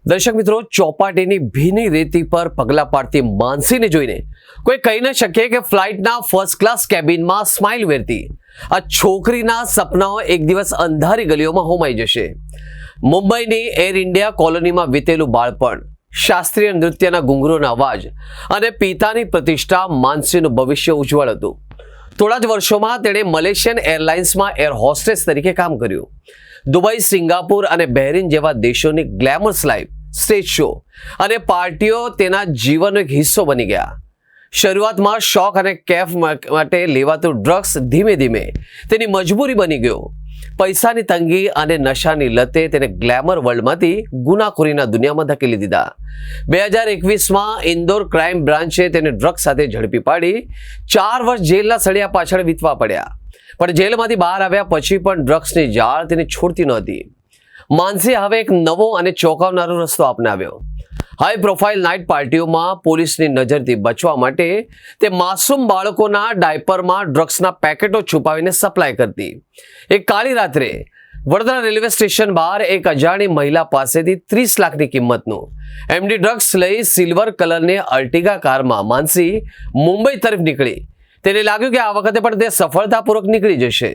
દર્શક મિત્રો, ચોપાટીની ભીની રેતી પર પગલા પાડતી માનસીને જોઈને કોઈ કહી ન શકે કે ફ્લાઇટના ફર્સ્ટ ક્લાસ કેબિનમાં સ્માઇલ વેરતી આ છોકરીના સપનાઓ એક દિવસ અંધારી ગલીઓમાં હોમાઈ જશે. મુંબઈની એર ઇન્ડિયા કોલોનીમાં વીતેલું બાળપણ, શાસ્ત્રીય નૃત્યના ઘૂંઘરોના અવાજ અને પિતાની પ્રતિષ્ઠા માનસીનું ભવિષ્ય ઉજ્જવળ હતું. થોડા જ વર્ષોમાં તેણે મલેશિયન એરલાઇન્સમાં એર હોસ્ટેસ તરીકે કામ કર્યું. દુબઈ, સિંગાપુર અને બહેરીન જેવા દેશોની ગ્લેમરસ લાઈફ, સ્ટેજ શો અને પાર્ટીઓ તેના જીવનનો એક હિસ્સો બની ગયા. શરૂઆતમાં શોખ અને કેફ માટે લેવાતું ડ્રગ્સ ધીમે ધીમે તેની મજબૂરી બની ગયો. પૈસાની તંગી અને નશાની લતે તેને ગ્લેમર વર્લ્ડમાંથી ગુનાખોરીના દુનિયામાં ધકેલી દીધા. 2021માં ઇન્દોર ક્રાઇમ બ્રાન્ચે તેને ડ્રગ્સ સાથે ઝડપી પાડી 4 વર્ષ જેલના સળિયા પાછળ વીતવા પડ્યા. પણ જેલમાંથી બહાર આવ્યા પછી પણ ડ્રગ્સની જાળ તેને છોડતી નહોતી. માનસીએ હવે એક નવો અને ચોંકાવનારો રસ્તો અપનાવ્યો. હાઈ પ્રોફાઇલ નાઇટ પાર્ટીઓમાં પોલીસની નજરથી બચવા માટે તે માસૂમ બાળકોના ડાયપરમાં ડ્રગ્સના પેકેટો છુપાવીને સપ્લાય કરતી. એક કાળી રાત્રે વડોદરા રેલવે સ્ટેશન બહાર એક અજાણી મહિલા પાસેથી 30 લાખની કિંમતનું એમડી ડ્રગ્સ લઈ સિલ્વર કલરની અર્ટિગા કારમાં માનસી મુંબઈ તરફ નીકળી. તેને લાગ્યું કે આ વખતે પણ તે સફળતાપૂર્વક નીકળી જશે.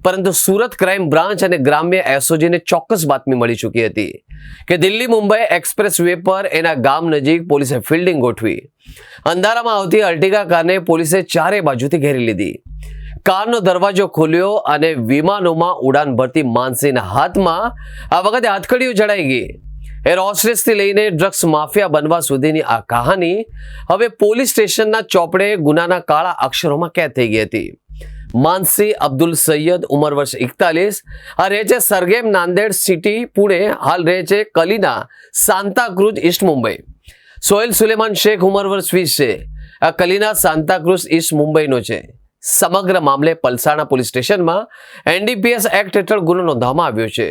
પરંતુ સુરત ક્રાઇમ બ્રાન્ચ અને ગ્રામ્ય એસઓજીને ચોક્કસ બાતમી મળી ચૂકી હતી કે દિલ્હી મુંબઈ એક્સપ્રેસ વે પર એના ગામ નજીક પોલીસે ફિલ્ડિંગ ગોઠવી. અંધારામાં આવતી અર્ટિગા કારને પોલીસે ચારે બાજુથી ઘેરી લીધી. કારનો દરવાજો ખોલ્યો અને વિમાનોમાં ઉડાન ભરતી માનસીના હાથમાં આ વખતે હથકડીઓ જડાઈ ગઈ. એર હોસ્ટેસથી લઈને ડ્રગ્સ માફિયા બનવા સુધીની આ કહાની હવે પોલીસ સ્ટેશનના ચોપડે ગુનાના કાળા અક્ષરોમાં કેદ થઈ ગઈ હતી. માનસી અબ્દુલ સૈયદ, ઉંમર વર્ષ 41, આ રહે છે સરગેમ, નાંદેડ સિટી, પુણે. હાલ રહે છે કલીના, સાંતાક્રુઝ, ઈસ્ટ મુંબઈ. સોહેલ સુલેમાન શેખ, ઉંમર વર્ષ 20 છે. આ કલીના, સાંતાક્રુઝ, ઈસ્ટ મુંબઈનો છે. સમગ્ર મામલે પલસાણા પોલીસ સ્ટેશનમાં એનડીપીએસ એક્ટ હેઠળ ગુનો નોંધવામાં આવ્યો છે.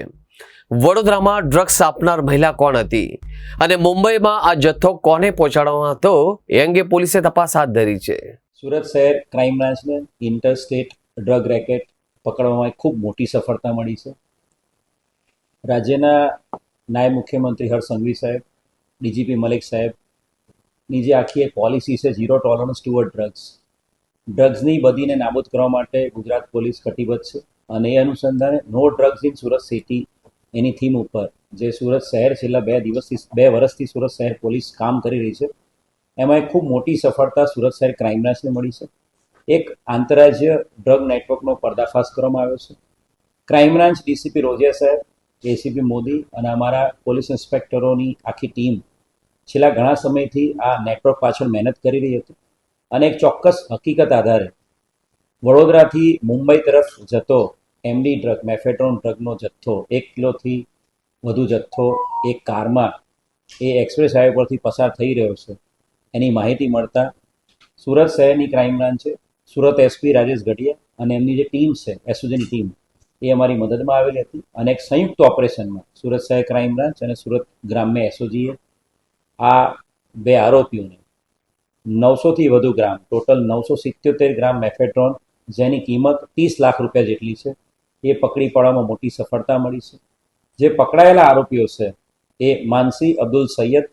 વડોદરામાં ડ્રગ્સ આપનાર મહિલા કોણ હતી અને મુંબઈમાં આ જથ્થો કોને પહોંચાડવાનો હતો એ અંગે પોલીસે તપાસ હાથ ધરી છે. સુરત શહેર ક્રાઇમ બ્રાન્ચને ઇન્ટરસ્ટેટ ડ્રગ રેકેટ પકડવામાં એક ખૂબ મોટી સફળતા મળી છે. રાજ્યના નાયબ મુખ્યમંત્રી હર્ષ સંઘવી સાહેબ, ડીજીપી મલિક સાહેબની જે આખી એક પોલિસી છે, ઝીરો ટોલરન્સ ટુવર્ડ ડ્રગ્સ, ડ્રગ્સની બદીને નાબૂદ કરવા માટે ગુજરાત પોલીસ કટિબદ્ધ છે. અને એ અનુસંધાને no drugs in Surat city એની થીમ ઉપર જે સુરત શહેર છેલ્લા 2 વર્ષથી સુરત શહેર પોલીસ કામ કરી રહી છે, એમાં એક ખૂબ મોટી સફળતા સુરત શહેર ક્રાઇમ બ્રાન્ચને મળી છે. એક આંતરરાજ્ય ડ્રગ નેટવર્કનો પર્દાફાશ કરવામાં આવ્યો છે. ક્રાઇમ બ્રાન્ચ ડીસીપી રોજિયા સાહેબ, એસીપી મોદી અને અમારા પોલીસ ઇન્સ્પેક્ટરોની આખી ટીમ છેલ્લા ઘણા સમયથી આ નેટવર્ક પાછળ મહેનત કરી રહી હતી. અને એક ચોક્કસ હકીકત આધારે વડોદરાથી મુંબઈ તરફ જતો એમડી ડ્રગ, મેફેડ્રોન ડ્રગનો જથ્થો, 1 કિલોથી વધુ જથ્થો એક કારમાં એ એક્સપ્રેસ હાઈવે પરથી પસાર થઈ રહ્યો છે. એની માહિતી મળતા સુરત શહેરની ક્રાઇમ બ્રાન્ચે સુરત એસપી રાજેશ ગઢિયા અને એમની જે ટીમ છે, એસઓજીની ટીમ, એ અમારી મદદમાં આવેલી હતી. અને એક સંયુક્ત ઓપરેશનમાં સુરત શહેર ક્રાઇમ બ્રાન્ચ અને સુરત ગ્રામ્ય એસઓજીએ આ 2 આરોપીઓને 900થી વધુ ગ્રામ, ટોટલ 977 ગ્રામ મેફેડ્રોન, જેની કિંમત 30 લાખ રૂપિયા જેટલી છે, એ પકડી પાડવામાં મોટી સફળતા મળી છે. જે પકડાયેલા આરોપીઓ છે એ માનસી અબ્દુલ સૈયદ.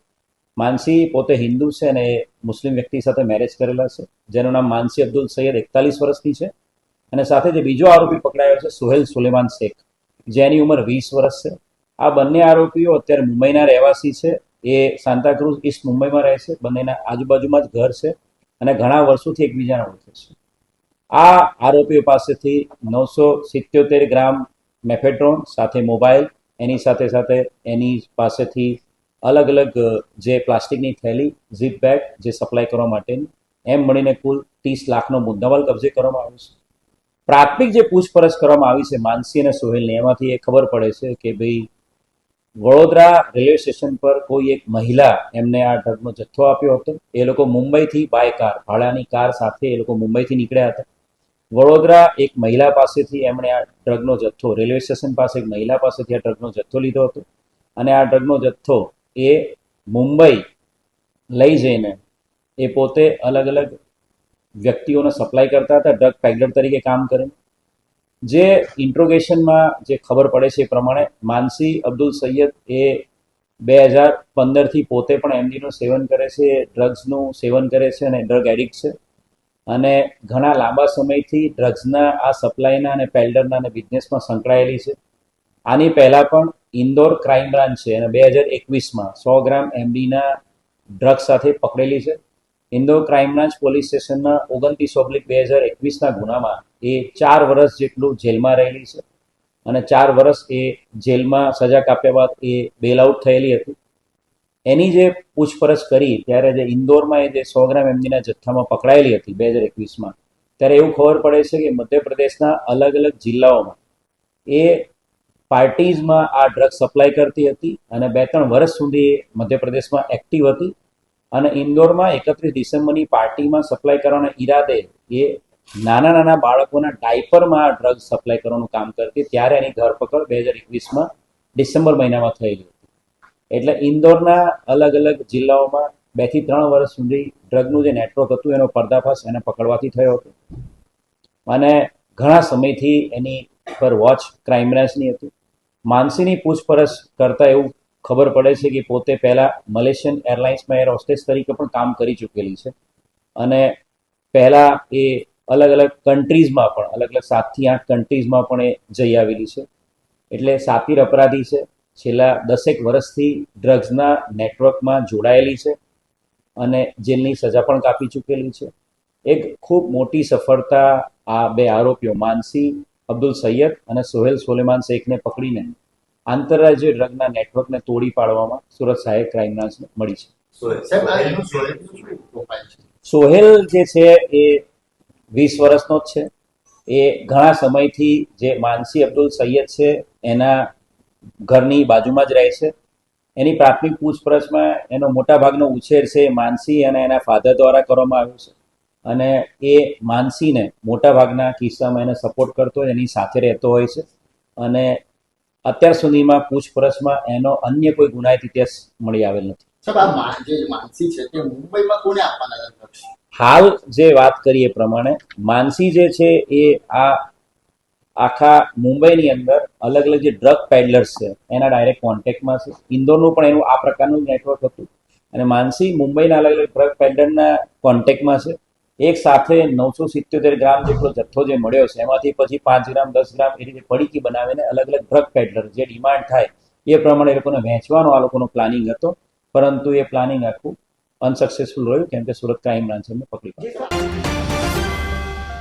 માનસી પોતે હિન્દુ છે અને એ મુસ્લિમ વ્યક્તિ સાથે મેરેજ કરેલા છે, જેનું નામ માનસી અબ્દુલ સૈયદ 41 વર્ષની છે. અને સાથે જે બીજો આરોપી પકડાયો છે સોહેલ સુલેમાન શેખ, જેની ઉંમર 20 વર્ષ છે. આ બંને આરોપીઓ અત્યારે મુંબઈના રહેવાસી છે. એ સાંતાક્રુઝ ઈસ્ટ મુંબઈમાં રહે છે. બંનેના આજુબાજુમાં જ ઘર છે અને ઘણા વર્ષોથી એકબીજાને ઓળખે છે. આ આરોપીઓ પાસેથી 977 ગ્રામ મેફેડ્રોન સાથે મોબાઈલ, એની સાથે સાથે એની પાસેથી અલગ અલગ જે પ્લાસ્ટિકની થેલી, ઝીપ બેગ જે સપ્લાય કરવા માટેની, એમ મળીને કુલ 30 લાખનો મુદ્દામાલ કબજે કરવામાં આવ્યો છે. પ્રાથમિક જે પૂછપરછ કરવામાં આવી છે માનસી અને સોહેલની, એમાંથી એ ખબર પડે છે કે ભાઈ વડોદરા રેલવે સ્ટેશન પર કોઈ એક મહિલા એમને આ ડ્રગનો જથ્થો આપ્યો હતો. એ લોકો મુંબઈથી બાય કાર, ભાડાની કાર સાથે એ લોકો મુંબઈથી નીકળ્યા હતા. વડોદરા એક મહિલા પાસેથી એમણે આ ડ્રગનો જથ્થો, રેલવે સ્ટેશન પાસે એક મહિલા પાસેથી આ ડ્રગનો જથ્થો લીધો હતો. અને આ ડ્રગનો જથ્થો એ મુંબઈ લઈ જઈને એ પોતે અલગ અલગ વ્યક્તિઓને સપ્લાય કરતા હતા, ડ્રગ પેડલર તરીકે કામ કરે. જે ઇન્ટ્રોગેશનમાં જે ખબર પડે છે એ પ્રમાણે માનસી અબ્દુલ સૈયદ એ 2015થી પોતે પણ એમડીનું સેવન કરે છે, ડ્રગ્સનું સેવન કરે છે અને ડ્રગ એડિક્ટ છે અને ઘણા લાંબા સમયથી ડ્રગ્સના આ સપ્લાયના અને પેલ્ડરના અને બિઝનેસમાં સંકળાયેલી છે. આની પહેલા પણ ઇન્દોર ક્રાઇમ બ્રાન્ચ છે અને 2021માં 100 ગ્રામ એમડીના ડ્રગ્સ સાથે પકડેલી છે. ઇન્દોર ક્રાઇમ બ્રાન્ચ પોલીસ સ્ટેશનના 29/2021ના ગુનામાં એ 4 વર્ષ જેટલું જેલમાં રહેલી છે અને 4 વર્ષ એ જેલમાં સજા કાપ્યા બાદ એ બેલ આઉટ થયેલી હતી. એની જે પૂછપરછ કરી ત્યારે જે ઇન્દોરમાં એ જે 100 ગ્રામ એમડીના જથ્થામાં પકડાયેલી હતી 2021માં, ત્યારે એવું ખબર પડે છે કે મધ્યપ્રદેશના અલગ અલગ જિલ્લાઓમાં એ પાર્ટીઝમાં આ ડ્રગ સપ્લાય કરતી હતી અને 2-3 વર્ષ સુધી એ મધ્યપ્રદેશમાં એક્ટિવ હતી અને ઇન્દોરમાં 31 ડિસેમ્બરની પાર્ટીમાં સપ્લાય કરવાના ઈરાદે એ નાના નાના બાળકોના ડાયપરમાં આ ડ્રગ સપ્લાય કરવાનું કામ કરતી. ત્યારે એની ધરપકડ 2021માં ડિસેમ્બર મહિનામાં થયેલી હતી. એટલે ઇન્દોરના અલગ અલગ જિલ્લાઓમાં 2 થી 3 વર્ષ સુધી ડ્રગનું જે નેટવર્ક હતું એનો પર્દાફાશ એને પકડવાથી થયો હતો અને ઘણા સમયથી એની પર વોચ ક્રાઇમ બ્રાન્ચની હતી. માનસીની પૂછપરછ કરતા એવું ખબર પડે છે કે પોતે પહેલા મલેશિયન એરલાઇન્સમાં એર હોસ્ટેસ તરીકે પણ કામ કરી ચૂકેલી છે અને પહેલા એ અલગ અલગ કન્ટ્રીઝમાં પણ અલગ અલગ 7 થી 8 કન્ટ્રીઝમાં પણ એ જઈ આવેલી છે. એટલે સાતીર અપરાધી છે. છેલ્લા 10 વર્ષથી ડ્રગ્સના નેટવર્કમાં જોડાયેલી છે અને જેલની સજા પણ કાપી ચૂકેલી છે. એક ખૂબ મોટી સફળતા આ બે આરોપીઓ માનસી અબ્દુલ સૈયદ અને સોહેલ સોલેમાન શેખને પકડીને આંતરરાજ્ય ડ્રગના નેટવર્કને તોડી પાડવામાં સુરત સહાયક ક્રાઇમ બ્રાન્ચને મળી છે. સોહેલ જે છે એ 20 વર્ષનો જ છે. એ ઘણા સમયથી જે માનસી અબ્દુલ સૈયદ છે એના ઘરની બાજુમાં જ રહે છે. એની પ્રાથમિક પૂછપરછમાં એનો મોટાભાગનો ઉછેર છે માનસી અને એના ફાધર દ્વારા કરવામાં આવ્યો છે અને એ માનસીને મોટાભાગના કિસ્સામાં એને સપોર્ટ કરતો હોય, એની સાથે રહેતો હોય છે અને અત્યાર સુધીમાં પૂછપરછમાં એનો અન્ય કોઈ ગુનાહિત ઇતિહાસ મળી આવેલ નથી. સાહેબ, આ જે માનસી છે તે મુંબઈમાં કોને આપવાના હતા? હાલ જે વાત કરીએ એ પ્રમાણે માનસી જે છે એ આ આખા મુંબઈની અંદર અલગ અલગ જે ડ્રગ પેડલર્સ છે એના ડાયરેક્ટ કોન્ટેક્ટમાં છે. ઇન્દોરનું પણ એનું આ પ્રકારનું નેટવર્ક હતું અને માનસી મુંબઈના અલગ અલગ ડ્રગ પેડલરના કોન્ટેક્ટમાં છે. એક સાથે 977 ગ્રામ જેટલો જથ્થો જે મળ્યો છે એમાંથી પછી 5 ગ્રામ 10 ગ્રામ એ રીતે પડીકી બનાવીને અલગ અલગ ડ્રગ પેડલર જે ડિમાન્ડ થાય એ પ્રમાણે એ લોકોને વહેંચવાનો આ લોકોનો પ્લાનિંગ હતો, પરંતુ એ પ્લાનિંગ આખું અનસક્સેસફુલ રહ્યું કેમ કે સુરત ક્રાઇમ બ્રાન્ચ એમને પકડી પાડી.